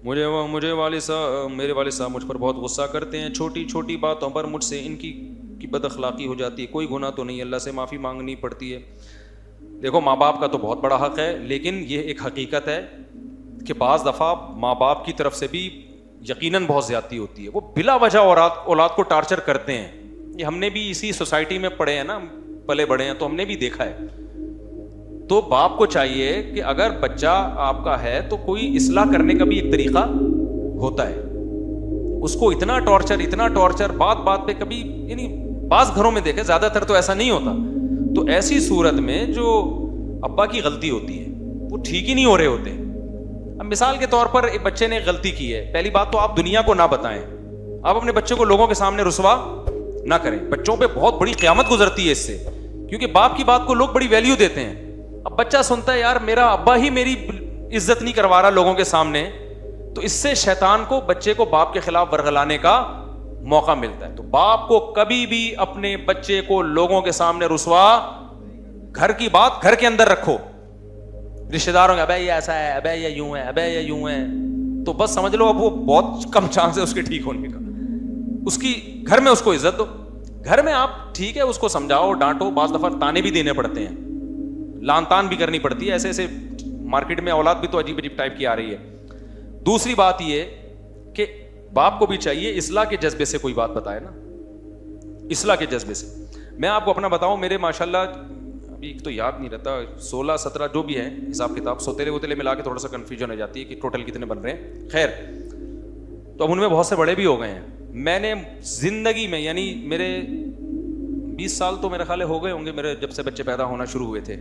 مجھے میرے والد صاحب مجھ پر بہت غصہ کرتے ہیں، چھوٹی چھوٹی باتوں پر مجھ سے ان کی بد اخلاقی ہو جاتی ہے، کوئی گناہ تو نہیں، اللہ سے معافی مانگنی پڑتی ہے۔ دیکھو ماں باپ کا تو بہت بڑا حق ہے، لیکن یہ ایک حقیقت ہے کہ بعض دفعہ ماں باپ کی طرف سے بھی یقیناً بہت زیادتی ہوتی ہے، وہ بلا وجہ اولاد کو ٹارچر کرتے ہیں۔ یہ ہم نے بھی اسی سوسائٹی میں پڑھے ہیں نا، پلے بڑے ہیں، تو ہم نے بھی دیکھا ہے۔ تو باپ کو چاہیے کہ اگر بچہ آپ کا ہے تو کوئی اصلاح کرنے کا بھی ایک طریقہ ہوتا ہے، اس کو اتنا ٹارچر بات بات پہ کبھی، یعنی بعض گھروں میں دیکھیں، زیادہ تر تو ایسا نہیں ہوتا، تو ایسی صورت میں جو ابا کی غلطی ہوتی ہے وہ ٹھیک ہی نہیں ہو رہے ہوتے۔ اب مثال کے طور پر ایک بچے نے غلطی کی ہے، پہلی بات تو آپ دنیا کو نہ بتائیں، آپ اپنے بچے کو لوگوں کے سامنے رسوا نہ کریں، بچوں پہ بہت بڑی قیامت گزرتی ہے اس سے، کیونکہ باپ کی بات کو لوگ بڑی ویلیو دیتے ہیں۔ اب بچہ سنتا ہے یار میرا ابا ہی میری عزت نہیں کروا رہا لوگوں کے سامنے، تو اس سے شیطان کو بچے کو باپ کے خلاف ورغلانے کا موقع ملتا ہے۔ تو باپ کو کبھی بھی اپنے بچے کو لوگوں کے سامنے رسوا، گھر کی بات گھر کے اندر رکھو، رشتہ داروں کا ابے یہ ایسا ہے، ابے یہ یوں ہے، ابے یہ یوں ہے، تو بس سمجھ لو اب وہ بہت کم چانس ہے اس کے ٹھیک ہونے کا۔ اس کی گھر میں اس کو عزت دو، گھر میں آپ ٹھیک ہے اس کو سمجھاؤ ڈانٹو، بعض دفعہ تانے بھی دینے پڑتے ہیں، لان تان بھی کرنی پڑتی ہے، ایسے مارکیٹ میں اولاد بھی تو عجیب عجیب ٹائپ کی آ رہی ہے۔ دوسری بات یہ کہ باپ کو بھی چاہیے اصلاح کے جذبے سے کوئی بات بتائے نا، اصلاح کے جذبے سے۔ میں آپ کو اپنا بتاؤں، میرے ماشاءاللہ ابھی تو یاد نہیں رہتا، 16-17 جو بھی ہے حساب کتاب، سوتےلے ووتےلے ملا کے تھوڑا سا کنفیوژن ہو جاتی ہے کہ ٹوٹل کتنے بن رہے ہیں، خیر۔ تو اب ان میں بہت سے بڑے بھی ہو گئے ہیں۔ میں نے زندگی میں، یعنی میرے 20 سال تو میرے خیال ہو گئے ہوں گے میرے جب سے بچے پیدا ہونا شروع ہوئے تھے،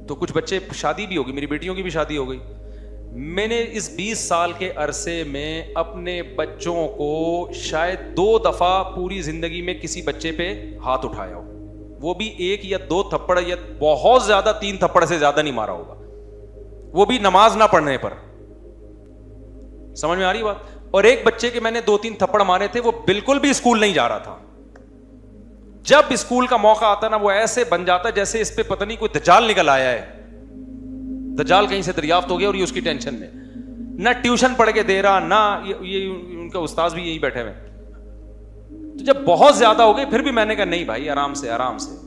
تو کچھ بچے شادی بھی ہوگی، میری بیٹیوں کی بھی شادی ہو گئی۔ میں نے اس 20 سال کے عرصے میں اپنے بچوں کو شاید 2 دفعہ پوری زندگی میں کسی بچے پہ ہاتھ اٹھایا ہو، وہ بھی 1 یا 2 تھپڑ، یا بہت زیادہ 3 تھپڑ سے زیادہ نہیں مارا ہوگا، وہ بھی نماز نہ پڑھنے پر۔ سمجھ میں آ رہی بات؟ اور ایک بچے کے میں نے 2-3 تھپڑ مارے تھے، وہ بالکل بھی اسکول نہیں جا رہا تھا، جب اسکول کا موقع آتا نا وہ ایسے بن جاتا جیسے اس پہ پتہ نہیں کوئی دجال نکل آیا ہے، دجال کہیں سے دریافت ہو گیا اور یہ اس کی ٹینشن میں، نہ ٹیوشن پڑھ کے دے رہا، نہ یہ ان کا استاذ بھی یہی بیٹھے ہوئے۔ تو جب بہت زیادہ ہو گئی پھر بھی میں نے کہا نہیں بھائی آرام سے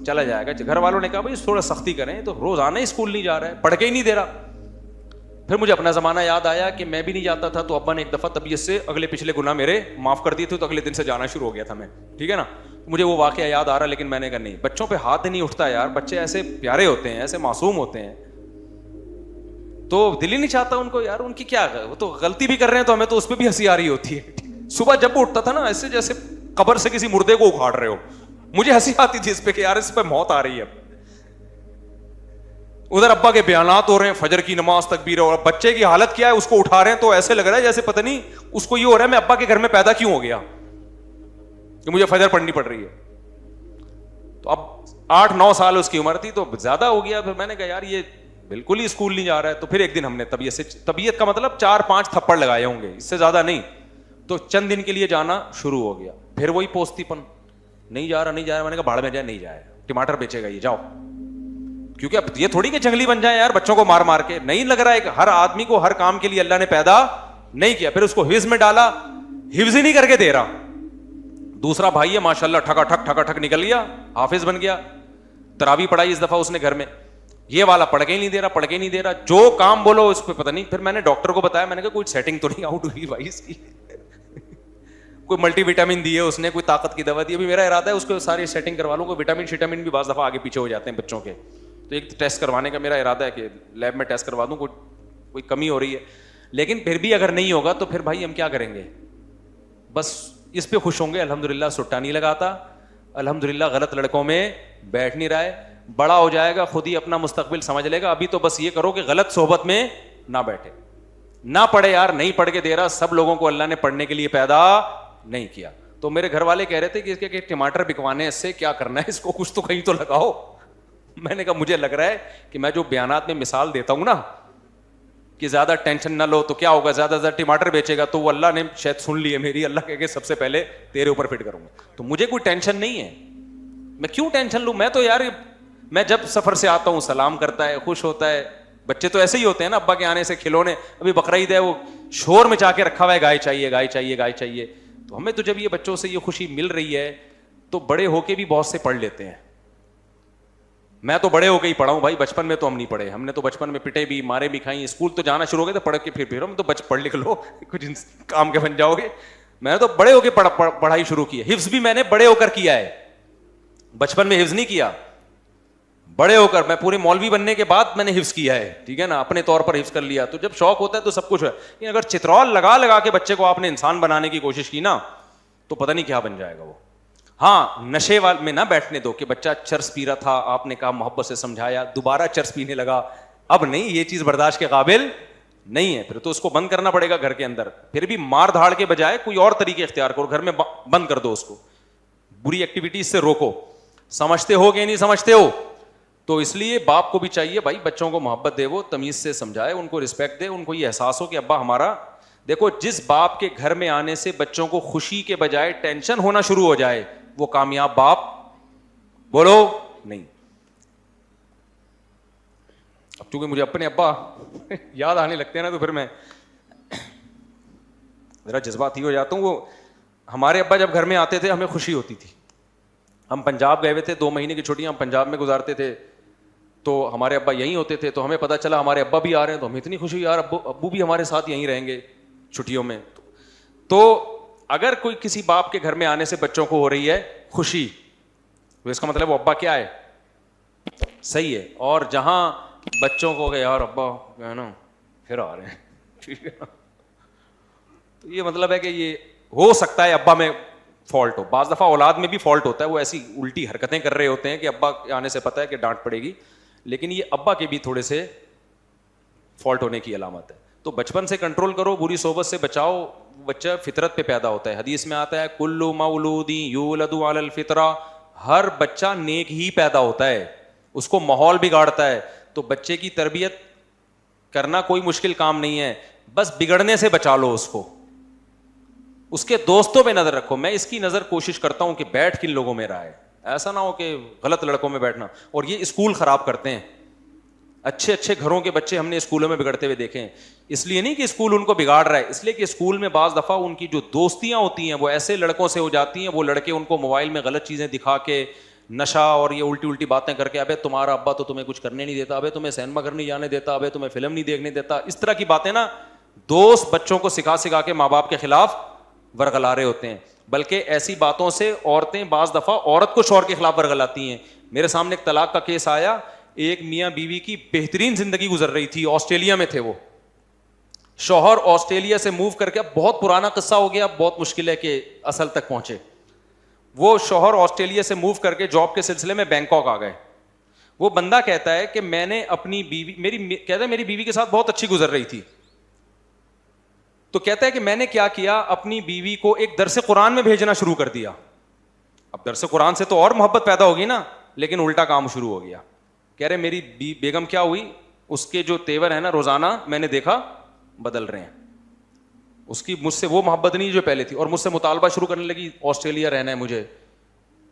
چلا جائے گا۔ گھر والوں نے کہا بھائی تھوڑا سختی کریں، تو روزانہ ہی اسکول نہیں جا رہا ہے، پڑھ کے ہی نہیں دے رہا۔ پھر مجھے اپنا زمانہ یاد آیا کہ میں بھی نہیں جاتا تھا، تو ابا نے ایک دفعہ طبیعت سے اگلے پچھلے گناہ میرے معاف کر دیے تھے، تو اگلے دن سے جانا شروع ہو گیا تھا میں، ٹھیک ہے نا۔ مجھے وہ واقعہ یاد آ رہا، لیکن میں نے کہا نہیں، بچوں پہ ہاتھ نہیں اٹھتا یار، بچے ایسے پیارے ہوتے ہیں، ایسے معصوم ہوتے ہیں، تو دل ہی نہیں چاہتا ان کو یار، ان کی کیا، وہ تو غلطی بھی کر رہے ہیں تو ہمیں تو اس پہ بھی ہنسی آ رہی ہوتی ہے۔ صبح جب وہ اٹھتا تھا نا ایسے جیسے قبر سے کسی مردے کو اکھاڑ رہے ہو، مجھے ہنسی آتی تھی اس پہ کہ یار اس پہ موت آ رہی ہے۔ ادھر ابا کے بیانات ہو رہے ہیں، فجر کی نماز، تکبیر، اور بچے کی حالت کیا ہے، اس کو اٹھا رہے ہیں تو ایسے لگ رہا ہے جیسے پتہ نہیں اس کو یہ ہو رہا ہے میں ابا کے گھر میں پیدا کیوں ہو گیا کہ مجھے فجر پڑھنی پڑ رہی ہے۔ تو اب 8-9 سال اس کی عمر تھی، تو زیادہ ہو گیا۔ پھر میں نے کہا یار یہ بالکل ہی اسکول نہیں جا رہا ہے، تو پھر ایک دن ہم نے طبیعت کا مطلب 4-5 تھپڑ لگائے ہوں گے، اس سے زیادہ نہیں، تو چند دن کے لیے جانا شروع ہو گیا۔ پھر وہی پوستی پن، نہیں جا رہا میں نے کہا بھاڑ میں جائے، نہیں جائے، ٹماٹر بیچے گا یہ، جاؤ، کیونکہ اب یہ تھوڑی کہ جنگلی بن جائیں یار بچوں کو مار مار کے، نہیں لگ رہا ہے کہ ہر آدمی کو ہر کام کے لیے اللہ نے پیدا نہیں کیا۔ پھر اس کو حفظ میں ڈالا، حفظ ہی نہیں کر کے دے رہا۔ دوسرا بھائی ہے ماشاءاللہ ٹھکا ٹھک نکل گیا، حافظ بن گیا، تراویح پڑھائی اس دفعہ اس نے گھر میں، یہ والا پڑھ کے ہی نہیں دے رہا، جو کام بولو اس پہ پتہ نہیں۔ پھر میں نے ڈاکٹر کو بتایا، میں نے کہا کوئی سیٹنگ تو نہیں آؤٹ ہوئی بھائی اس کی، کوئی ملٹی وٹامن دی ہے اس نے، کوئی طاقت کی دوا دی، ابھی میرا ارادہ ہے اس کو ساری سیٹنگ کروا لوں، کوئی وٹامن بھی بعض دفعہ آگے پیچھے ہو جاتے ہیں بچوں کے، تو ایک ٹیسٹ کروانے کا میرا ارادہ ہے کہ لیب میں ٹیسٹ کروا دوں، کوئی کمی ہو رہی ہے۔ لیکن پھر بھی اگر نہیں ہوگا تو پھر بھائی ہم کیا کریں گے، بس اس پہ خوش ہوں گے، الحمدللہ سٹا نہیں لگاتا، الحمدللہ غلط لڑکوں میں بیٹھ نہیں رہا ہے، بڑا ہو جائے گا خود ہی اپنا مستقبل سمجھ لے گا۔ ابھی تو بس یہ کرو کہ غلط صحبت میں نہ بیٹھے، نہ پڑھے یار، نہیں پڑھ کے دے رہا، سب لوگوں کو اللہ نے پڑھنے کے لیے پیدا نہیں کیا۔ تو میرے گھر والے کہہ رہے تھے کہ اس کے ٹماٹر بکوانے اس سے کیا کرنا ہے، اس کو کچھ تو کہیں تو لگاؤ۔ میں نے کہا مجھے لگ رہا ہے کہ میں جو بیانات میں مثال دیتا ہوں نا کہ زیادہ ٹینشن نہ لو، تو کیا ہوگا، زیادہ زیادہ ٹماٹر بیچے گا، تو وہ اللہ نے شاید سن لی ہے میری، اللہ کہے کہ سب سے پہلے تیرے اوپر فٹ کروں گا۔ تو مجھے کوئی ٹینشن نہیں ہے، میں کیوں ٹینشن لوں، میں تو یار میں جب سفر سے آتا ہوں سلام کرتا ہے، خوش ہوتا ہے، بچے تو ایسے ہی ہوتے ہیں نا, ابا کے آنے سے کھلونے, ابھی بقرعید ہے وہ شور مچا کے رکھا ہوا ہے, گائے چاہیے گائے چاہیے گائے چاہیے. تو ہمیں تو جب یہ بچوں سے یہ خوشی مل رہی ہے تو بڑے ہو کے بھی بہت سے پڑھ لیتے ہیں. میں تو بڑے ہو کے ہی پڑھا ہوں بھائی, بچپن میں تو ہم نہیں پڑھے, ہم نے تو بچپن میں پٹے بھی مارے بھی کھائی, اسکول تو جانا شروع ہو گئے تو پڑھ کے پھر ہم تو پڑھ لکھ لو کچھ کام کے بن جاؤ گے. میں نے تو بڑے ہو کے پڑھائی شروع کی ہے. حفظ بھی میں نے بڑے ہو کر کیا ہے, بچپن میں حفظ نہیں کیا, بڑے ہو کر. میں پورے مولوی بننے کے بعد میں نے حفظ کیا ہے, ٹھیک ہے نا, اپنے طور پر حفظ کر لیا. تو جب شوق ہوتا ہے تو سب کچھ ہے. لیکن اگر چترول لگا لگا کے بچے کو آپ نے انسان بنانے کی کوشش کی نا تو پتہ نہیں کیا بن جائے گا وہ. ہاں, نشے میں نہ بیٹھنے دو کہ بچہ چرس پی رہا تھا, آپ نے کہا محبت سے سمجھایا, دوبارہ چرس پینے لگا, اب نہیں, یہ چیز برداشت کے قابل نہیں ہے, پھر تو اس کو بند کرنا پڑے گا گھر کے اندر. پھر بھی مار دھاڑ کے بجائے کوئی اور طریقے اختیار کرو, گھر میں بند کر دو اس کو, بری ایکٹیویٹیز سے روکو. سمجھتے ہو کہ نہیں سمجھتے ہو؟ تو اس لیے باپ کو بھی چاہیے بھائی بچوں کو محبت دے, وہ تمیز سے سمجھائے, ان کو رسپیکٹ دے, ان کو یہ احساس ہو کہ ابا ہمارا. دیکھو, جس باپ کے گھر میں آنے سے بچوں کو خوشی کے بجائے ٹینشن ہونا شروع ہو جائے وہ کامیاب باپ بولو نہیں. اب چونکہ مجھے اپنے ابا یاد آنے لگتے ہیں نا تو پھر میں ذرا جذباتی ہو جاتا ہوں. وہ ہمارے ابا جب گھر میں آتے تھے ہمیں خوشی ہوتی تھی. ہم پنجاب گئے ہوئے تھے, 2 مہینے کی چھٹیاں ہم پنجاب میں گزارتے تھے, تو ہمارے ابا یہیں ہوتے تھے. تو ہمیں پتہ چلا ہمارے ابا بھی آ رہے ہیں تو ہمیں اتنی خوشی, یار ابو بھی ہمارے ساتھ یہیں رہیں گے چھٹیوں میں. تو اگر کوئی کسی باپ کے گھر میں آنے سے بچوں کو ہو رہی ہے خوشی تو اس کا مطلب وہ ابا کیا ہے, صحیح ہے. اور جہاں بچوں کو کہ یار ابا ہے نا پھر آ رہے ہیں, ٹھیک ہے, تو یہ مطلب ہے کہ یہ ہو سکتا ہے ابا میں فالٹ ہو. بعض دفعہ اولاد میں بھی فالٹ ہوتا ہے, وہ ایسی الٹی حرکتیں کر رہے ہوتے ہیں کہ ابا کے آنے سے پتہ ہے کہ ڈانٹ پڑے گی, لیکن یہ ابا کے بھی تھوڑے سے فالٹ ہونے کی علامت ہے. تو بچپن سے کنٹرول کرو, بری صحبت سے بچاؤ. بچہ فطرت پہ پیدا ہوتا ہے, حدیث میں آتا ہے کل مولود یولد علی الفطرہ, ہر بچہ نیک ہی پیدا ہوتا ہے, اس کو ماحول بگاڑتا ہے. تو بچے کی تربیت کرنا کوئی مشکل کام نہیں ہے, بس بگڑنے سے بچا لو اس کو. اس کے دوستوں پہ نظر رکھو. میں اس کی نظر کوشش کرتا ہوں کہ بیٹھ کن لوگوں میں رہا ہے, ایسا نہ ہو کہ غلط لڑکوں میں بیٹھنا. اور یہ اسکول خراب کرتے ہیں, اچھے اچھے گھروں کے بچے ہم نے اسکولوں میں بگڑتے ہوئے دیکھے ہیں. اس لیے نہیں کہ اسکول ان کو بگاڑ رہا ہے, اس لیے کہ اسکول میں بعض دفعہ ان کی جو دوستیاں ہوتی ہیں وہ ایسے لڑکوں سے ہو جاتی ہیں, وہ لڑکے ان کو موبائل میں غلط چیزیں دکھا کے, نشہ اور یہ الٹی الٹی باتیں کر کے, ابے تمہارا ابا تو تمہیں کچھ کرنے نہیں دیتا, ابے تمہیں سینما گھر نہیں جانے دیتا, ابے تمہیں فلم نہیں دیکھنے دیتا, اس طرح کی باتیں نا دوست بچوں کو سکھا سکھا کے ماں باپ کے خلاف ورغلا رہے ہوتے ہیں. بلکہ ایسی باتوں سے عورتیں بعض دفعہ عورت کو شوہر کے خلاف ورغلاتی ہیں. میرے سامنے ایک طلاق کا کیس آیا, ایک میاں بیوی کی بہترین زندگی گزر رہی تھی, آسٹریلیا میں تھے وہ, شوہر آسٹریلیا سے موو کر کے, بہت پرانا قصہ ہو گیا, بہت مشکل ہے کہ اصل تک پہنچے. وہ شوہر آسٹریلیا سے موو کر کے جاب کے سلسلے میں بینکاک آ گئے. وہ بندہ کہتا ہے کہ میں نے اپنی بیوی, کہتا ہے میری بیوی کے ساتھ بہت اچھی گزر رہی تھی, تو کہتا ہے کہ میں نے کیا کیا, اپنی بیوی کو ایک درس قرآن میں بھیجنا شروع کر دیا. اب درس قرآن سے تو اور محبت پیدا ہوگی نا, لیکن الٹا کام شروع ہو گیا. کہہ رہے میری بیگم کیا ہوئی, اس کے جو تیور ہے نا روزانہ میں نے دیکھا بدل رہے ہیں. اس کی مجھ سے وہ محبت نہیں جو پہلے تھی, اور مجھ سے مطالبہ شروع کرنے لگی آسٹریلیا رہنا ہے مجھے.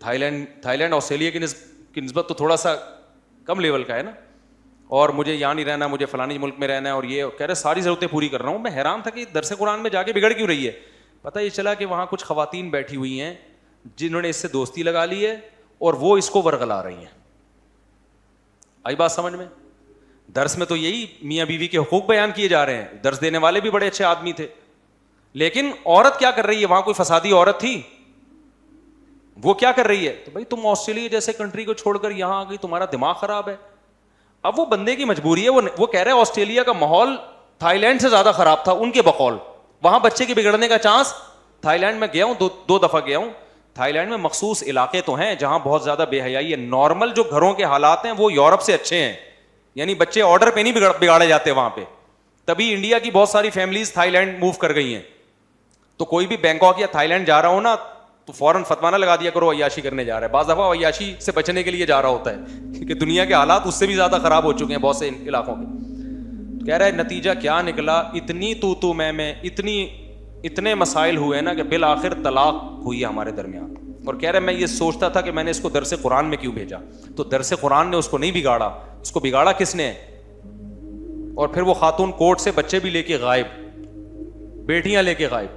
تھائی لینڈ آسٹریلیا کی نسبت تو تھوڑا سا کم لیول کا ہے نا, اور مجھے یہاں نہیں رہنا, مجھے فلانی ملک میں رہنا ہے, اور یہ کہہ رہے ساری ضرورتیں پوری کر رہا ہوں. میں حیران تھا کہ درس قرآن میں جا کے بگڑ کیوں رہی ہے. پتہ یہ چلا کہ وہاں کچھ خواتین بیٹھی ہوئی ہیں جنہوں نے اس سے دوستی لگا لی ہے, اور وہ اس کو ورغلا رہی ہیں. آئی بات سمجھ میں؟ درس میں تو یہی میاں بیوی کے حقوق بیان کیے جا رہے ہیں, درس دینے والے بھی بڑے اچھے آدمی تھے, لیکن عورت کیا کر رہی ہے, وہاں کوئی فسادی عورت تھی, وہ کیا کر رہی ہے, تو بھائی تم آسٹریلیا جیسے کنٹری کو چھوڑ کر یہاں آ گئی, تمہارا دماغ خراب ہے. اب وہ بندے کی مجبوری ہے, وہ کہہ رہے آسٹریلیا کا ماحول تھائی لینڈ سے زیادہ خراب تھا ان کے بقول. وہاں بچے کے بگڑنے کا چانس, تھائی لینڈ میں گیا ہوں, دو دفعہ گیا ہوں. تھائی لینڈ میں مخصوص علاقے تو ہیں جہاں بہت زیادہ بے حیائی ہے. نارمل جو گھروں کے حالات ہیں وہ یورپ سے اچھے ہیں, یعنی بچے آرڈر پہ نہیں بگاڑے جاتے وہاں پہ. تبھی انڈیا کی بہت ساری فیملیز تھائی لینڈ موو کر گئی ہیں. تو کوئی بھی بینکاک یا تھائی لینڈ جا رہا ہو نا تو فوراً فتویٰ نہ لگا دیا کرو عیاشی کرنے جا رہا ہے. بعض دفعہ عیاشی سے بچنے کے لیے جا رہا ہوتا ہے کیونکہ دنیا کے حالات اس سے بھی زیادہ خراب ہو چکے ہیں بہت سے علاقوں میں. تو کہہ رہا ہے نتیجہ کیا نکلا, اتنی تو میں اتنے مسائل ہوئے نا کہ بالآخر طلاق ہوئی ہے ہمارے درمیان. اور کہہ رہے میں یہ سوچتا تھا کہ میں نے اس کو درس قرآن میں کیوں بھیجا. تو درس قرآن نے اس کو نہیں بگاڑا, اس کو بگاڑا کس نے؟ اور پھر وہ خاتون کورٹ سے بچے بھی لے کے غائب, بیٹیاں لے کے غائب.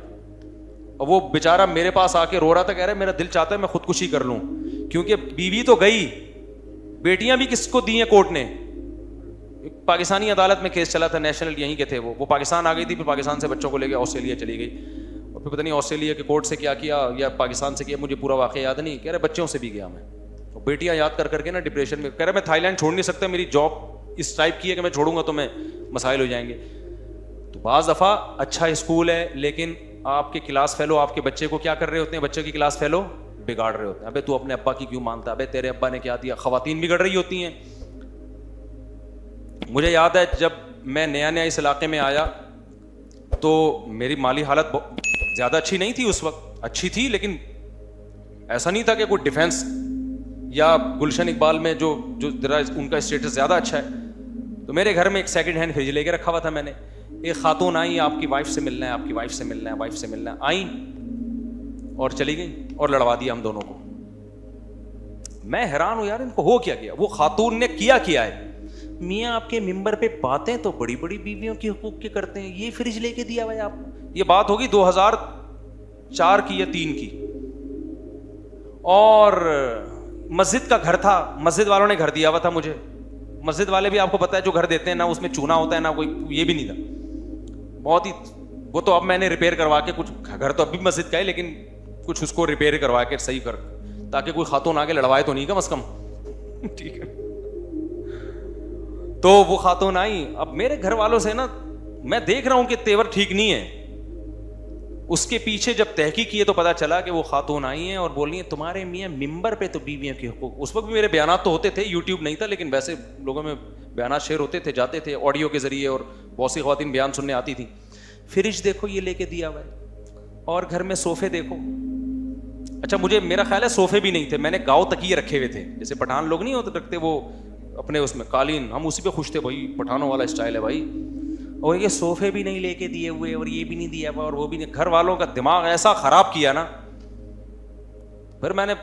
اور وہ بیچارہ میرے پاس آ کے رو رہا تھا, کہہ رہا ہے میرا دل چاہتا ہے میں خودکشی کر لوں, کیونکہ بیوی تو گئی, بیٹیاں بھی کس کو دی ہیں کورٹ نے. پاکستانی عدالت میں کیس چلا تھا, نیشنل یہیں کے تھے, وہ پاکستان آ گئی تھی, پھر پاکستان سے بچوں کو لے کے آسٹریلیا چلی گئی, اور پھر پتہ نہیں آسٹریلیا کے کورٹ سے کیا یا پاکستان سے کیا, مجھے پورا واقعہ یاد نہیں. کہہ رہے بچوں سے بھی گیا میں, بیٹیاں یاد کر کے نا ڈپریشن میں. کہہ رہے میں تھائی لینڈ چھوڑ نہیں سکتا, میری جاب اس ٹائپ کی ہے کہ میں چھوڑوں گا تو میں مسائل ہو جائیں گے. تو بعض دفعہ اچھا اسکول ہے, لیکن آپ کے کلاس فیلو آپ کے بچے کو کیا کر رہے ہوتے ہیں, بچے کی کلاس فیلو بگاڑ رہے ہوتے ہیں. ابے تو اپنے ابا کی کیوں مانتا, ابے تیرے ابا نے کیا دیا. خواتین بگڑ رہی ہوتی ہیں. مجھے یاد ہے جب میں نیا اس علاقے میں آیا تو میری مالی حالت زیادہ اچھی نہیں تھی اس وقت, اچھی تھی لیکن ایسا نہیں تھا کہ کوئی ڈیفینس یا گلشن اقبال میں جو ذرا ان کا اسٹیٹس زیادہ اچھا ہے. تو میرے گھر میں ایک سیکنڈ ہینڈ فریج لے کے رکھا ہوا تھا میں نے. ایک خاتون آئی, آپ کی وائف سے ملنا ہے, آپ کی وائف سے ملنا ہے, وائف سے ملنا ہے, آئیں اور چلی گئی اور لڑوا دیا ہم دونوں کو. میں حیران ہوں یار ان کو ہو کیا گیا. وہ خاتون نے کیا ہے, میاں آپ کے ممبر پہ باتیں تو بڑی بڑی بیویوں کے حقوق کے کرتے ہیں, یہ فریج لے کے دیا ہوا ہے آپ. یہ بات ہوگی 2004 کی یا 3 کی, اور مسجد کا گھر تھا, مسجد والوں نے گھر دیا ہوا تھا مجھے. مسجد والے بھی آپ کو پتا ہے جو گھر دیتے ہیں نا اس میں چونا ہوتا ہے, نہ کوئی یہ بھی نہیں تھا بہت ہی. وہ تو اب میں نے ریپیئر کروا کے, کچھ گھر تو اب بھی مسجد کا ہے لیکن کچھ اس کو ریپیئر کروا کے صحیح کر, تاکہ کوئی خاتون آگے لڑوائے تو نہیں کم از کم. ٹھیک ہے. تو وہ خاتون آئی. اب میرے گھر والوں سے نا میں دیکھ رہا ہوں کہ تیور ٹھیک نہیں ہے. اس کے پیچھے جب تحقیق کیے تو پتا چلا کہ وہ خاتون آئی ہیں اور بول رہی ہیں تمہارے میاں ممبر پہ تو بیویوں کے حقوق. اس وقت بھی میرے بیانات تو ہوتے تھے, یوٹیوب نہیں تھا, لیکن ویسے لوگوں میں بیانات شیئر ہوتے تھے, جاتے تھے آڈیو کے ذریعے, اور بہت سی خواتین بیان سننے آتی تھیں. فریج دیکھو یہ لے کے دیا ہوا ہے, اور گھر میں صوفے دیکھو. اچھا مجھے میرا خیال ہے صوفے بھی نہیں تھے, میں نے گاؤ تکیے رکھے ہوئے تھے, جیسے پٹھان لوگ نہیں ہوتے رکھتے وہ اپنے اس میں قالین, ہم اسی پہ خوش تھے, بھائی پٹھانوں والا اسٹائل ہے بھائی. اور یہ صوفے بھی نہیں لے کے دیے ہوئے, اور یہ بھی نہیں دیا ہوا, اور وہ بھی نہیں. گھر والوں کا دماغ ایسا خراب کیا نا. پھر میں نے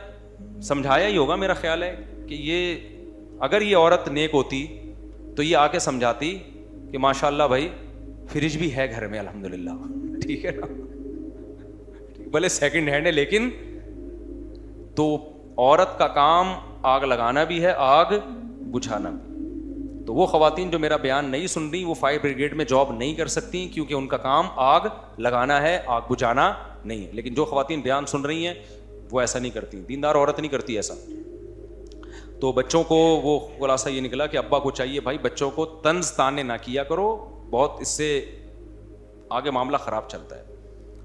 سمجھایا ہی ہوگا, میرا خیال ہے کہ یہ اگر یہ عورت نیک ہوتی تو یہ آ کے سمجھاتی کہ ماشاء اللہ بھائی فریج بھی ہے گھر میں الحمدللہ. ٹھیک ہے نا, بھلے سیکنڈ ہینڈ ہے لیکن. تو عورت کا کام آگ لگانا بھی ہے, آگ بجھانا بھی. تو وہ خواتین جو میرا بیان نہیں سن رہی, وہ فائر بریگیڈ میں جاب نہیں کر سکتی, کیونکہ ان کا کام آگ لگانا ہے, آگ بجھانا نہیں ہے. لیکن جو خواتین بیان سن رہی ہیں وہ ایسا نہیں کرتی, دیندار عورت نہیں کرتی ایسا. تو بچوں کو وہ خلاصہ یہ نکلا کہ ابا کو چاہیے بھائی بچوں کو طنز تانے نہ کیا کرو, بہت اس سے آگے معاملہ خراب چلتا ہے.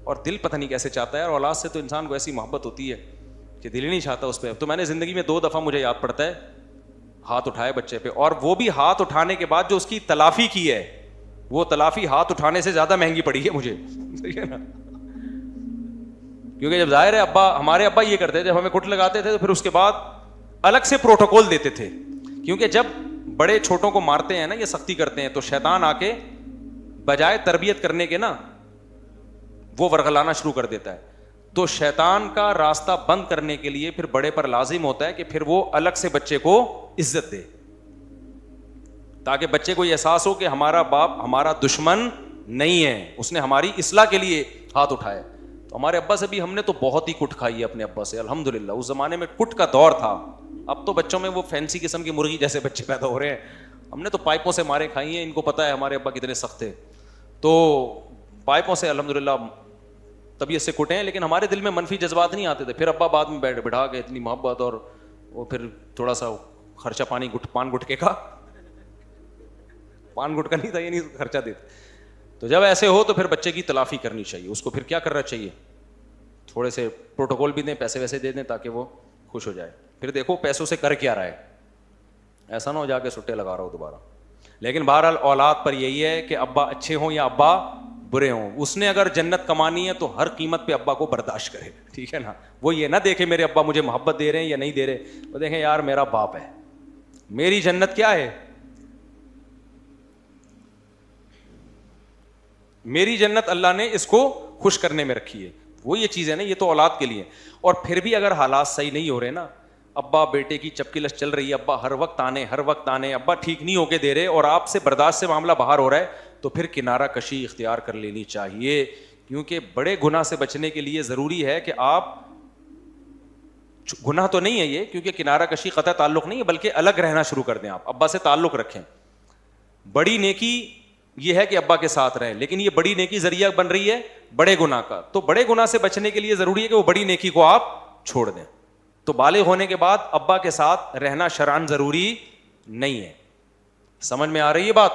اور دل پتہ نہیں کیسے چاہتا ہے, اور اولاد سے تو انسان کو ایسی محبت ہوتی ہے کہ دل ہی نہیں چاہتا اس پہ. تو میں نے زندگی میں 2 دفعہ مجھے یاد پڑتا ہے ہاتھ اٹھائے بچے پہ, اور وہ بھی ہاتھ اٹھانے کے بعد جو اس کی تلافی کی ہے, وہ تلافی ہاتھ اٹھانے سے زیادہ مہنگی پڑی ہے مجھے. ٹھیک ہے نا, کیونکہ جب ظاہر ہے ہمارے ابا یہ کرتے تھے, جب ہمیں کٹ لگاتے تھے تو پھر اس کے بعد الگ سے پروٹوکول دیتے تھے, کیونکہ جب بڑے چھوٹوں کو مارتے ہیں نا, یہ سختی کرتے ہیں, تو شیطان آ کے بجائے تربیت کرنے کے نا وہ ورغلانا شروع کر دیتا ہے. تو شیطان کا راستہ بند کرنے کے لیے پھر بڑے پر لازم ہوتا ہے کہ پھر وہ الگ سے بچے کو عزت دے, تاکہ بچے کو یہ احساس ہو کہ ہمارا باپ ہمارا دشمن نہیں ہے, اس نے ہماری اصلاح کے لیے ہاتھ اٹھائے. تو ہمارے ابا سے بھی ہم نے تو بہت ہی کٹ کھائی ہے اپنے ابا سے الحمدللہ. اس زمانے میں کٹ کا دور تھا, اب تو بچوں میں وہ فینسی قسم کی مرغی جیسے بچے پیدا ہو رہے ہیں. ہم نے تو پائپوں سے مارے کھائی ہیں, ان کو پتہ ہے ہمارے ابا کتنے سخت تھے. تو پائپوں سے الحمدللہ طبیعت سے کٹے ہیں, لیکن ہمارے دل میں منفی جذبات نہیں آتے تھے. پھر ابا بعد میں بٹھا کے اتنی محبت, اور وہ پھر تھوڑا سا خرچہ پان گٹکے کا, پان گٹکا نہیں تھا یہ نہیں خرچہ دیتے. تو جب ایسے ہو تو پھر بچے کی تلافی کرنی چاہیے, اس کو پھر کیا کرنا چاہیے, تھوڑے سے پروٹوکول بھی دیں, پیسے ویسے دے دیں تاکہ وہ خوش ہو جائے. پھر دیکھو پیسوں سے کر کیا رہا ہے, ایسا نہ ہو جا کے سٹے لگا رہا ہو دوبارہ. لیکن بہرحال اولاد پر یہی ہے کہ ابا اچھے ہوں یا ابا برے ہوں, اس نے اگر جنت کمانی ہے تو ہر قیمت پہ ابا کو برداشت کرے. ٹھیک ہے نا, وہ یہ نہ دیکھے میرے ابا مجھے محبت دے رہے ہیں یا نہیں دے رہے, وہ دیکھیں یار میرا باپ ہے, میری جنت کیا ہے, میری جنت اللہ نے اس کو خوش کرنے میں رکھی ہے. وہ یہ چیز ہے نا, یہ تو اولاد کے لیے. اور پھر بھی اگر حالات صحیح نہیں ہو رہے نا, ابا بیٹے کی چپکلش چل رہی ہے, ابا ہر وقت آنے, ابا ٹھیک نہیں ہو کے دے رہے اور آپ سے برداشت سے معاملہ باہر ہو رہا ہے, تو پھر کنارہ کشی اختیار کر لینی چاہیے. کیونکہ بڑے گناہ سے بچنے کے لیے ضروری ہے کہ آپ, گناہ تو نہیں ہے یہ, کیونکہ کنارہ کشی قطع تعلق نہیں ہے, بلکہ الگ رہنا شروع کر دیں, آپ ابا سے تعلق رکھیں. بڑی نیکی یہ ہے کہ ابا کے ساتھ رہیں, لیکن یہ بڑی نیکی ذریعہ بن رہی ہے بڑے گناہ کا. تو بڑے گناہ سے بچنے کے لیے ضروری ہے کہ وہ بڑی نیکی کو آپ چھوڑ دیں. تو بالغ ہونے کے بعد ابا کے ساتھ رہنا شرعاً ضروری نہیں ہے. سمجھ میں آ رہی ہے بات؟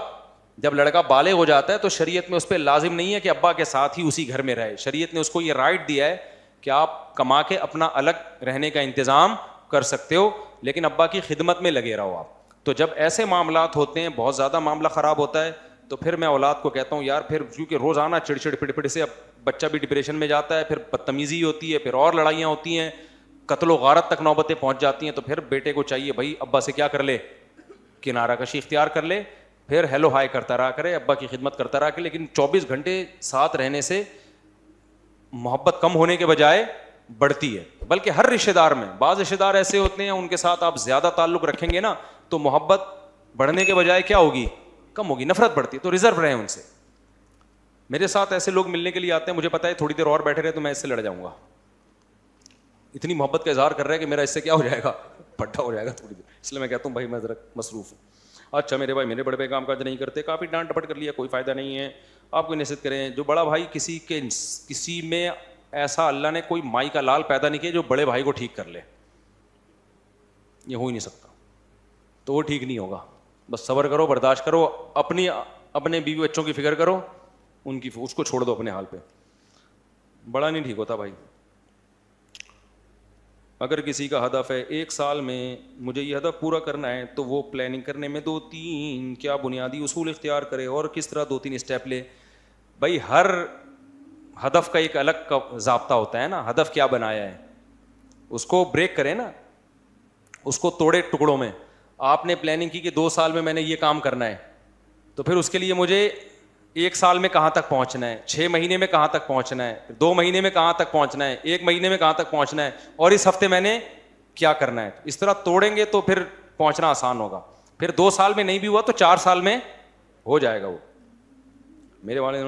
جب لڑکا بالغ ہو جاتا ہے تو شریعت میں اس پہ لازم نہیں ہے کہ ابا کے ساتھ ہی اسی گھر میں رہے. شریعت نے اس کو یہ رائٹ دیا ہے کہ آپ کما کے اپنا الگ رہنے کا انتظام کر سکتے ہو, لیکن ابا کی خدمت میں لگے رہو آپ. تو جب ایسے معاملات ہوتے ہیں, بہت زیادہ معاملہ خراب ہوتا ہے, تو پھر میں اولاد کو کہتا ہوں یار پھر کیونکہ روزانہ چڑچڑ پڑ سے اب بچہ بھی ڈپریشن میں جاتا ہے, پھر بدتمیزی ہوتی ہے, پھر اور لڑائیاں ہوتی ہیں, قتل و غارت تک نوبتیں پہنچ جاتی ہیں. تو پھر بیٹے کو چاہیے بھائی ابا سے کیا کر لے, کنارہ کشی اختیار کر لے, پھر ہیلو ہائی کرتا رہا کرے, ابا کی خدمت کرتا رہا کرے. لیکن 24 گھنٹے ساتھ رہنے سے محبت کم ہونے کے بجائے بڑھتی ہے. بلکہ ہر رشتہ دار میں, بعض رشتہ دار ایسے ہوتے ہیں ان کے ساتھ آپ زیادہ تعلق رکھیں گے نا تو محبت بڑھنے کے بجائے کیا ہوگی, کم ہوگی, نفرت بڑھتی ہے. تو ریزرو رہیں ان سے. میرے ساتھ ایسے لوگ ملنے کے لیے آتے ہیں, مجھے پتا ہے تھوڑی دیر اور بیٹھے رہے تو میں اس سے لڑ جاؤں گا, اتنی محبت کا اظہار کر رہا ہے کہ میرا اس سے کیا ہو جائے گا, پٹھا ہو جائے گا تھوڑی دیر. اس لیے میں کہتا ہوں بھائی میں ذرا مصروف ہوں. اچھا میرے بھائی میرے بڑے بھائی کام کاج نہیں کرتے, کافی ڈانٹ ڈپٹ کر لیا, کوئی فائدہ نہیں ہے. آپ کو نصیحت کریں, جو بڑا بھائی کسی میں ایسا اللہ نے کوئی مائی کا لال پیدا نہیں کیا جو بڑے بھائی کو ٹھیک کر لے, یہ ہو ہی نہیں سکتا. تو وہ ٹھیک نہیں ہوگا. بس صبر کرو, برداشت کرو, اپنے بیوی بچوں کی فکر کرو, اس کو چھوڑ دو اپنے حال پہ. بڑا نہیں ٹھیک ہوتا بھائی. اگر کسی کا ہدف ہے 1 سال میں مجھے یہ ہدف پورا کرنا ہے, تو وہ پلاننگ کرنے میں 2-3 کیا بنیادی اصول اختیار کرے اور کس طرح 2-3 اسٹیپ لے. بھائی ہر ہدف کا ایک الگ ضابطہ ہوتا ہے نا, ہدف کیا بنایا ہے اس کو بریک کرے نا, اس کو توڑے ٹکڑوں میں. آپ نے پلاننگ کی کہ 2 سال میں نے یہ کام کرنا ہے, تو پھر اس کے لیے مجھے 1 سال میں کہاں تک پہنچنا ہے, 6 مہینے میں کہاں تک پہنچنا ہے, 2 مہینے میں کہاں تک پہنچنا ہے, 1 مہینے میں کہاں تک پہنچنا ہے, اور اس ہفتے میں نے کیا کرنا ہے. اس طرح توڑیں گے تو پھر پہنچنا آسان ہوگا. پھر 2 سال میں نہیں بھی ہوا تو 4 سال میں ہو جائے گا. وہ میرے والے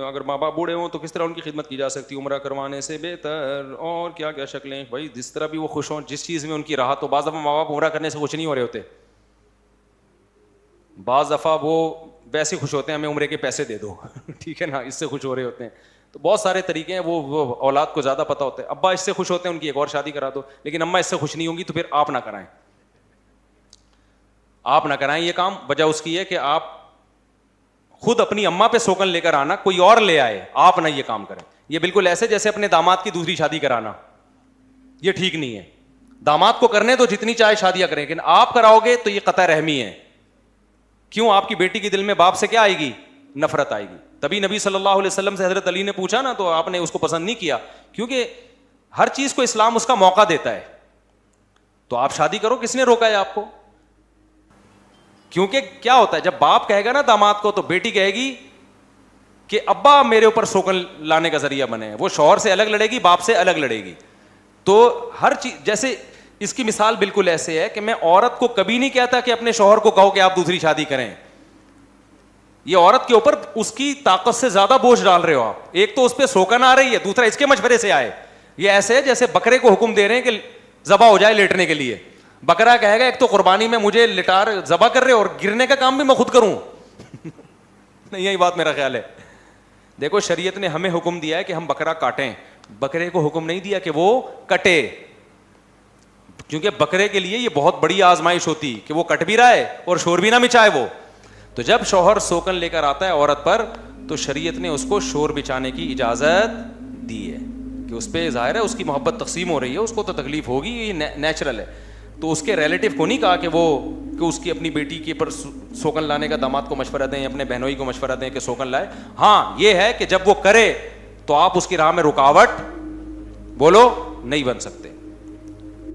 اگر ماں باپ بوڑھے ہوں تو کس طرح ان کی خدمت کی جا سکتی, عمرہ کروانے سے بہتر, اور کیا کیا شکلیں. بھائی جس طرح بھی وہ خوش ہوں, جس چیز میں ان کی راحت ہو. بعض دفعہ ماں باپ عمرہ کرنے سے خوش نہیں ہو رہے ہوتے, بعض دفعہ وہ ویسے خوش ہوتے ہیں ہمیں عمرے کے پیسے دے دو, ٹھیک ہے نا, اس سے خوش ہو رہے ہوتے ہیں. تو بہت سارے طریقے ہیں, وہ اولاد کو زیادہ پتہ ہوتا ہے. ابا اس سے خوش ہوتے ہیں ان کی ایک اور شادی کرا دو, لیکن اماں اس سے خوش نہیں ہوں گی تو پھر آپ نہ کرائیں, آپ نہ کرائیں یہ کام. وجہ اس کی ہے کہ آپ خود اپنی اماں پہ سوکن لے کر آنا, کوئی اور لے آئے, آپ نہ یہ کام کریں. یہ بالکل ایسے جیسے اپنے داماد کی دوسری شادی کرانا, یہ ٹھیک نہیں ہے. داماد کو کرنے تو جتنی چاہے شادیاں کریں, لیکن آپ کراؤ گے تو یہ قطع رحمی ہے. کیوں؟ آپ کی بیٹی کے دل میں باپ سے کیا آئے گی, نفرت آئے گی. تبھی نبی صلی اللہ علیہ وسلم سے حضرت علی نے پوچھا نا, تو آپ نے اس کو پسند نہیں کیا, کیونکہ ہر چیز کو اسلام اس کا موقع دیتا ہے. تو آپ شادی کرو, کس نے روکا ہے آپ کو؟ کیونکہ کیا ہوتا ہے جب باپ کہے گا نا داماد کو, تو بیٹی کہے گی کہ ابا میرے اوپر سوکن لانے کا ذریعہ بنے. وہ شوہر سے الگ لڑے گی, باپ سے الگ لڑے گی. تو ہر چیز, جیسے اس کی مثال بالکل ایسے ہے کہ میں عورت کو کبھی نہیں کہتا کہ اپنے شوہر کو کہو کہ آپ دوسری شادی کریں. یہ عورت کے اوپر اس کی طاقت سے زیادہ بوجھ ڈال رہے ہو آپ. ایک تو اس پہ سوکن آ رہی ہے, دوسرا اس کے مشورے سے آئے. یہ ایسے ہے جیسے بکرے کو حکم دے رہے ہیں کہ ذبح ہو جائے لیٹنے کے لیے. بکرا کہے گا ایک تو قربانی میں مجھے لٹار ذبح کر رہے اور گرنے کا کام بھی میں خود کروں. نہیں, یہی بات میرا خیال ہے. دیکھو شریعت نے ہمیں حکم دیا ہے کہ ہم بکرا کاٹیں, بکرے کو حکم نہیں دیا کہ وہ کٹے, کیونکہ بکرے کے لیے یہ بہت بڑی آزمائش ہوتی کہ وہ کٹ بھی رہا ہے اور شور بھی نہ مچائے وہ. تو جب شوہر سوکن لے کر آتا ہے عورت پر, تو شریعت نے اس کو شور بچانے کی اجازت دی ہے کہ اس پہ ظاہر ہے اس کی محبت تقسیم ہو رہی ہے, اس کو تو تکلیف ہوگی, یہ نیچرل ہے. تو اس کے ریلیٹو کو نہیں کہا کہ اس کی اپنی بیٹی کے پر سوکن لانے کا داماد کو مشورہ دیں, اپنے بہنوئی کو مشورہ دیں کہ سوکن لائے. ہاں یہ ہے کہ جب وہ کرے تو آپ اس کی راہ میں رکاوٹ بولو نہیں بن سکتے.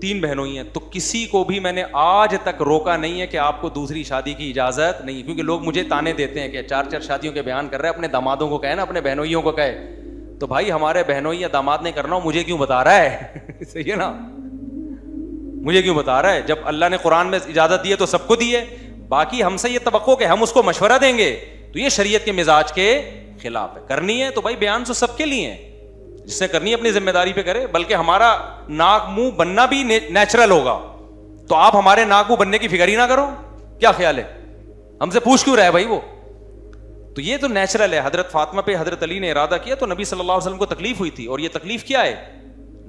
3 بہنوئی ہیں, تو کسی کو بھی میں نے آج تک روکا نہیں ہے کہ آپ کو دوسری شادی کی اجازت نہیں. کیونکہ لوگ مجھے تانے دیتے ہیں کہ 4 شادیوں کے بیان کر رہے ہیں, اپنے دامادوں کو کہے نا, اپنے بہنوئیوں کو کہے. تو بھائی ہمارے بہنوئی یا داماد نے کرنا ہو, مجھے کیوں بتا رہا ہے؟ صحیح ہے نا, مجھے کیوں بتا رہا ہے؟ جب اللہ نے قرآن میں اجازت دی ہے تو سب کو دی ہے. باقی ہم سے یہ توقع کہ ہم اس کو مشورہ دیں گے تو یہ شریعت کے مزاج کے خلاف ہے. کرنی ہے تو بھائی بیان تو سب کے لیے ہے, جس نے کرنی ہے اپنی ذمہ داری پہ کرے. بلکہ ہمارا ناک منہ بننا بھی نیچرل ہوگا, تو آپ ہمارے ناک منہ بننے کی فکر ہی نہ کرو. کیا خیال ہے؟ ہم سے پوچھ کیوں رہا ہے بھائی وہ؟ تو یہ تو نیچرل ہے. حضرت فاطمہ پہ حضرت علی نے ارادہ کیا تو نبی صلی اللہ علیہ وسلم کو تکلیف ہوئی تھی, اور یہ تکلیف کیا ہے؟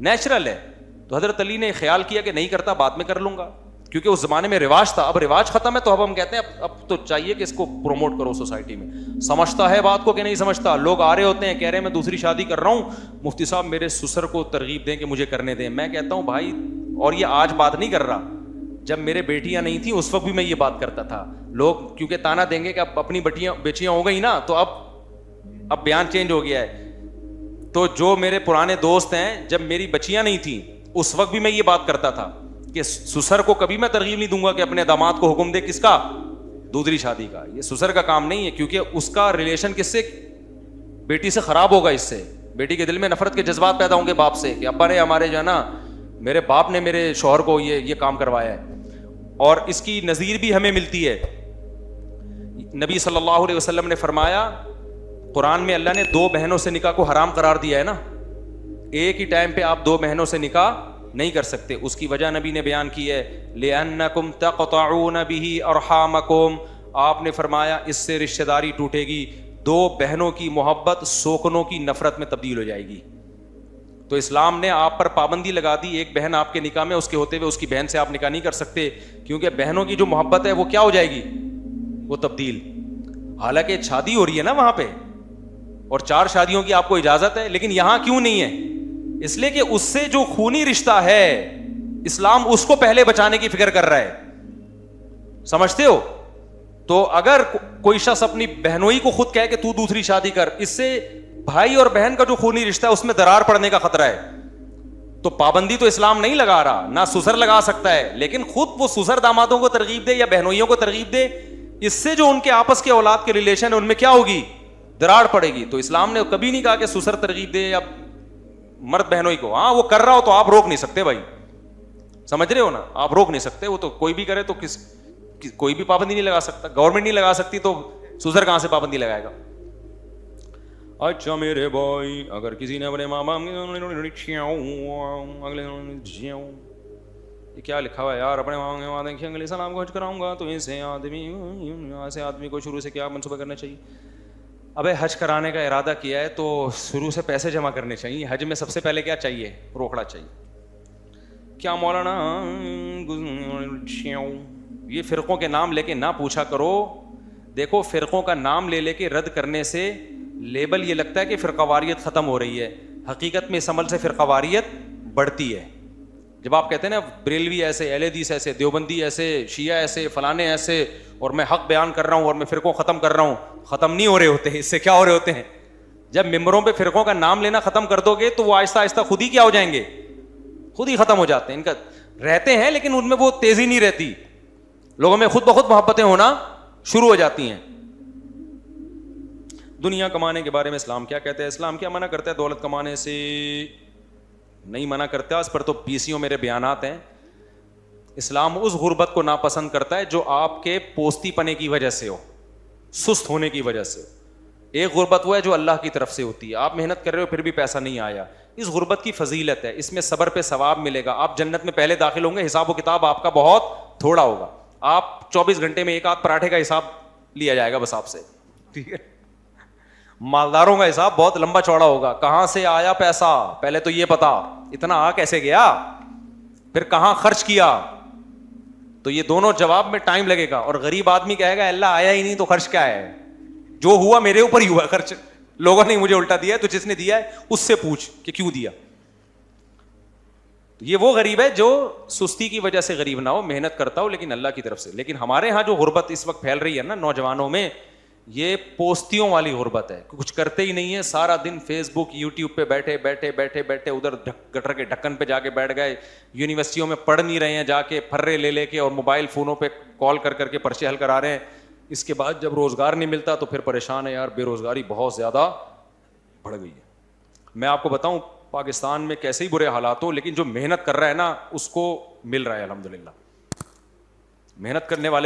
نیچرل ہے. تو حضرت علی نے خیال کیا کہ نہیں کرتا, بعد میں کر لوں گا, کیونکہ اس زمانے میں رواج تھا. اب رواج ختم ہے تو اب ہم کہتے ہیں اب تو چاہیے کہ اس کو پروموٹ کرو سوسائٹی میں. سمجھتا ہے بات کو کہ نہیں سمجھتا؟ لوگ آ رہے ہوتے ہیں کہہ رہے ہیں میں دوسری شادی کر رہا ہوں, مفتی صاحب میرے سسر کو ترغیب دیں کہ مجھے کرنے دیں. میں کہتا ہوں بھائی, اور یہ آج بات نہیں کر رہا, جب میرے بیٹیاں نہیں تھیں اس وقت بھی میں یہ بات کرتا تھا. لوگ کیونکہ تانا دیں گے کہ اب اپنی بیٹیاں ہو گئی نا, تو اب بیان چینج ہو گیا ہے. تو جو میرے پرانے دوست ہیں, جب میری بچیاں نہیں تھیں اس وقت بھی میں یہ بات کرتا تھا کہ سسر کو کبھی میں ترغیب نہیں دوں گا کہ اپنے داماد کو حکم دے کس کا؟ دوسری شادی کا. یہ سسر کا کام نہیں ہے, کیونکہ اس کا ریلیشن کس سے؟ بیٹی سے خراب ہوگا. اس سے بیٹی کے دل میں نفرت کے جذبات پیدا ہوں گے باپ سے, کہ ابا نے ہمارے جو ہے نا, میرے باپ نے میرے شوہر کو یہ کام کروایا ہے. اور اس کی نظیر بھی ہمیں ملتی ہے. نبی صلی اللہ علیہ وسلم نے فرمایا, قرآن میں اللہ نے 2 بہنوں سے نکاح کو حرام قرار دیا ہے نا, ایک ہی ٹائم پہ آپ 2 بہنوں سے نکاح نہیں کر سکتے. اس کی وجہ نبی نے بیان کی ہے, لِأَنَّكُمْ تَقْطَعُونَ بِهِ أَرْحَامَكُمْ. آپ نے فرمایا اس سے رشتہ داری ٹوٹے گی. 2 بہنوں کی محبت سوکنوں کی نفرت میں تبدیل ہو جائے گی. تو اسلام نے آپ پر پابندی لگا دی, ایک بہن آپ کے نکاح میں, اس کے ہوتے ہوئے اس کی بہن سے آپ نکاح نہیں کر سکتے, کیونکہ بہنوں کی جو محبت ہے وہ کیا ہو جائے گی؟ وہ تبدیل. حالانکہ شادی ہو رہی ہے نا وہاں پہ, اور 4 شادیوں کی آپ کو اجازت ہے, لیکن یہاں کیوں نہیں ہے؟ اس لیے کہ اس سے جو خونی رشتہ ہے اسلام اس کو پہلے بچانے کی فکر کر رہا ہے. سمجھتے ہو؟ تو اگر کوئی شخص اپنی بہنوئی کو خود کہے کہ تو دوسری شادی کر, اس سے بھائی اور بہن کا جو خونی رشتہ ہے اس میں درار پڑنے کا خطرہ ہے. تو پابندی تو اسلام نہیں لگا رہا, نہ سسر لگا سکتا ہے, لیکن خود وہ سسر دامادوں کو ترغیب دے یا بہنوئیوں کو ترغیب دے, اس سے جو ان کے آپس کے اولاد کے ریلیشن ہے ان میں کیا ہوگی؟ دراڑ پڑے گی. تو اسلام نے کبھی نہیں کہا کہ سسر ترغیب دے یا مرد بہنوئی کو. ہاں وہ کر رہا ہو تو آپ روک نہیں سکتے بھائی, سمجھ رہے ہو نا, آپ روک نہیں سکتے. وہ تو کوئی بھی کرے تو کوئی بھی پابندی نہیں لگا سکتا, گورنمنٹ نہیں لگا سکتی, تو سسر کہاں سے پابندی لگائے گا؟ اچھا میرے بھائی, اگر کسی نے اپنے ماں باپ یہ کیا لکھا ہوا ہے یار, اپنے ماں باپ علیہ السلام کو حج کراؤں گا, تو ایسے آدمی کو شروع سے کیا منصوبہ کرنا چاہیے؟ ابے حج کرانے کا ارادہ کیا ہے تو شروع سے پیسے جمع کرنے چاہیے. حج میں سب سے پہلے کیا چاہیے؟ روکڑا چاہیے. کیا مولانا یہ فرقوں کے نام لے کے نہ پوچھا کرو. دیکھو فرقوں کا نام لے کے رد کرنے سے لیبل یہ لگتا ہے کہ فرقہ واریت ختم ہو رہی ہے, حقیقت میں اس عمل سے فرقہ واریت بڑھتی ہے. جب آپ کہتے ہیں نا بریلوی ایسے, اہل حدیث ایسے, دیوبندی ایسے, شیعہ ایسے, فلانے ایسے, اور میں حق بیان کر رہا ہوں اور میں فرقوں ختم کر رہا ہوں, ختم نہیں ہو رہے ہوتے. اس سے کیا ہو رہے ہوتے ہیں؟ جب ممبروں پہ فرقوں کا نام لینا ختم کر دو گے تو وہ آہستہ آہستہ خود ہی کیا ہو جائیں گے؟ خود ہی ختم ہو جاتے ہیں. ان کا رہتے ہیں لیکن ان میں وہ تیزی نہیں رہتی, لوگوں میں خود بخود محبتیں ہونا شروع ہو جاتی ہیں. دنیا کمانے کے بارے میں اسلام کیا کہتا ہے؟ اسلام کیا منع کرتا ہے دولت کمانے سے؟ نہیں منع کرتا, اس پر تو پیسیوں میرے بیانات ہیں. اسلام اس غربت کو ناپسند کرتا ہے جو آپ کے پوستی پنے کی وجہ سے ہو, سست ہونے کی وجہ سے. ایک غربت وہ ہے جو اللہ کی طرف سے ہوتی ہے, آپ محنت کر رہے ہو پھر بھی پیسہ نہیں آیا, اس غربت کی فضیلت ہے, اس میں صبر پہ ثواب ملے گا, آپ جنت میں پہلے داخل ہوں گے, حساب و کتاب آپ کا بہت تھوڑا ہوگا, آپ 24 گھنٹے میں 1 آدھ پراٹھے کا حساب لیا جائے گا بس آپ سے, ٹھیک ہے. مالداروں کا حساب بہت لمبا چوڑا ہوگا, کہاں سے آیا پیسہ پہلے تو یہ پتا, اتنا آ کیسے گیا, پھر کہاں خرچ کیا, تو یہ دونوں جواب میں ٹائم لگے گا. اور غریب آدمی کہے گا اللہ آیا ہی نہیں تو خرچ کیا ہے, جو ہوا میرے اوپر ہی ہوا خرچ, لوگوں نے مجھے الٹا دیا ہے, تو جس نے دیا ہے اس سے پوچھ کہ کیوں دیا. یہ وہ غریب ہے جو سستی کی وجہ سے غریب نہ ہو, محنت کرتا ہو لیکن اللہ کی طرف سے. لیکن ہمارے ہاں جو غربت اس وقت پھیل رہی ہے نا نوجوانوں میں, یہ پوستیوں والی غربت ہے, کچھ کرتے ہی نہیں ہے, سارا دن فیس بک یوٹیوب پہ بیٹھے بیٹھے بیٹھے بیٹھے ادھر گٹر کے ڈھکن پہ جا کے بیٹھ گئے, یونیورسٹیوں میں پڑھ نہیں رہے ہیں, جا کے پھرے لے کے اور موبائل فونوں پہ کال کر کے پرچے حل کرا رہے ہیں. اس کے بعد جب روزگار نہیں ملتا تو پھر پریشان ہے یار, بے روزگاری بہت زیادہ بڑھ گئی ہے. میں آپ کو بتاؤں پاکستان میں کیسے ہی برے حالات ہو, لیکن جو محنت کر رہا ہے نا اس کو مل رہا ہے الحمدللہ. محنت کرنے والے کو